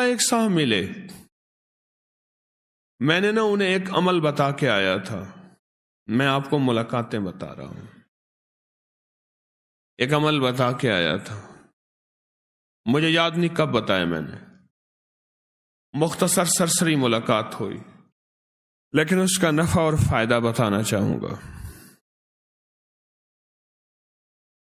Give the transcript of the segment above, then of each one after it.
ایک صاحب ملے، میں نے انہیں ایک عمل بتا کے آیا تھا، میں آپ کو ملاقاتیں بتا رہا ہوں، ایک عمل بتا کے آیا تھا، مجھے یاد نہیں کب بتایا میں نے، مختصر سرسری ملاقات ہوئی، لیکن اس کا نفع اور فائدہ بتانا چاہوں گا۔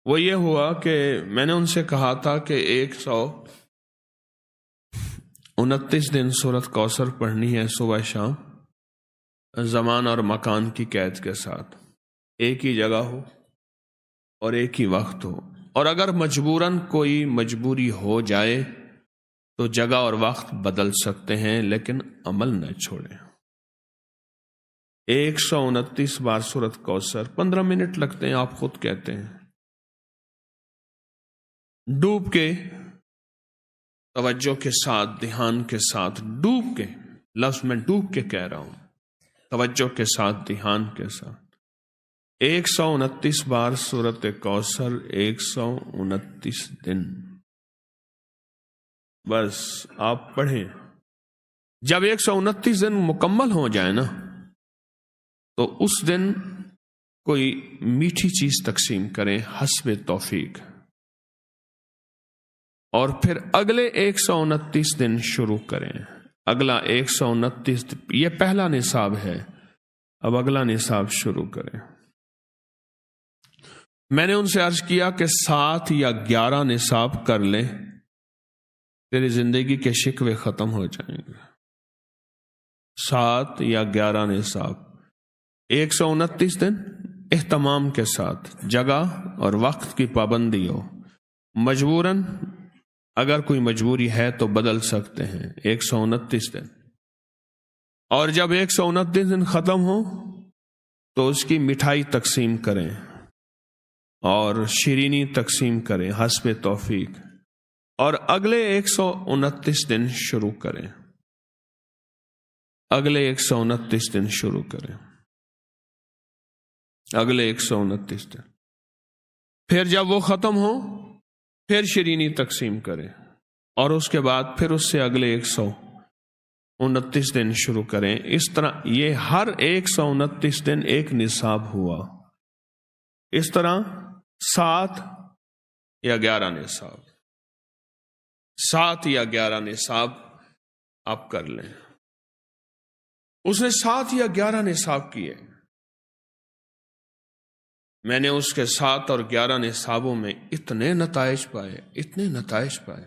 وہ یہ ہوا کہ میں نے ان سے کہا تھا کہ 129 دن سورۃ کوثر پڑھنی ہے صبح شام، زمان اور مکان کی قید کے ساتھ، ایک ہی جگہ ہو اور ایک ہی وقت ہو، اور اگر مجبوراً کوئی مجبوری ہو جائے تو جگہ اور وقت بدل سکتے ہیں، لیکن عمل نہ چھوڑیں۔ 129 بار سورۃ کوثر، 15 منٹ لگتے ہیں، آپ خود کہتے ہیں، ڈوب کے، توجہ کے ساتھ، دھیان کے ساتھ، ڈوب کے، لفظ میں ڈوب کے کہہ رہا ہوں، توجہ کے ساتھ، دھیان کے ساتھ، 129 بار سورۃ کوثر، 129 دن، بس آپ پڑھیں۔ جب 129 دن مکمل ہو جائے نا، تو اس دن کوئی میٹھی چیز تقسیم کریں حسب توفیق، اور پھر اگلے 129 دن شروع کریں، اگلا 129، یہ پہلا نصاب ہے، اب اگلا نصاب شروع کریں۔ میں نے ان سے عرض کیا کہ 7 یا 11 نصاب کر لیں، تیری زندگی کے شکوے ختم ہو جائیں گے۔ 7 یا 11 نصاب، 129 دن اہتمام کے ساتھ، جگہ اور وقت کی پابندی ہو، مجبوراً اگر کوئی مجبوری ہے تو بدل سکتے ہیں، 129 دن، اور جب 129 دن ختم ہو تو اس کی مٹھائی تقسیم کریں اور شیرینی تقسیم کریں حسب توفیق، اور اگلے 129 دن شروع کریں، اگلے 129 دن شروع کریں، اگلے 129 دن، پھر جب وہ ختم ہو پھر شیرینی تقسیم کریں، اور اس کے بعد پھر اس سے اگلے 129 دن شروع کریں۔ اس طرح یہ ہر 129 دن ایک نصاب ہوا، اس طرح 7 یا 11 نصاب، 7 یا 11 نصاب آپ کر لیں۔ اس نے 7 یا 11 نصاب کیے، میں نے اس کے 7 اور 11 نصابوں میں اتنے نتائج پائے، اتنے نتائج پائے۔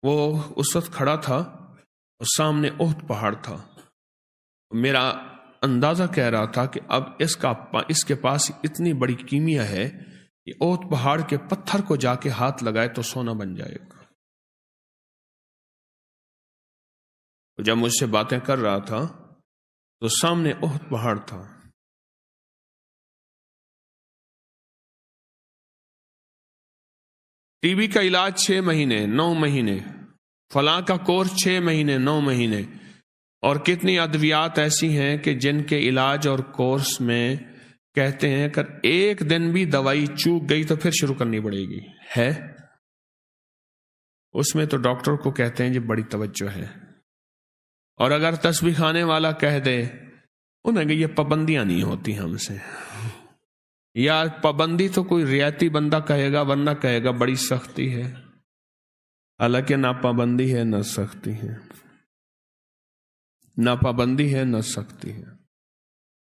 وہ اس وقت کھڑا تھا اور سامنے احد پہاڑ تھا، میرا اندازہ کہہ رہا تھا کہ اب اس کے پاس اتنی بڑی کیمیا ہے کہ احد پہاڑ کے پتھر کو جا کے ہاتھ لگائے تو سونا بن جائے گا۔ جب مجھ سے باتیں کر رہا تھا تو سامنے احد پہاڑ تھا، ٹی بی کا علاج 6 مہینے 9 مہینے، فلاں کا کورس 6 مہینے 9 مہینے، اور کتنی ادویات ایسی ہیں کہ جن کے علاج اور کورس میں کہتے ہیں کہ ایک دن بھی دوائی چوک گئی تو پھر شروع کرنی پڑے گی، ہے اس میں تو ڈاکٹر کو کہتے ہیں جی بڑی توجہ ہے، اور اگر تسبیح خانے والا کہہ دے انہیں کہ یہ پابندیاں نہیں ہوتی ہم سے، یا پابندی تو کوئی رعایتی بندہ کہے گا، ورنہ کہے گا بڑی سختی ہے، حالانکہ نہ پابندی ہے نہ سختی ہے، نہ پابندی ہے نہ سختی ہے۔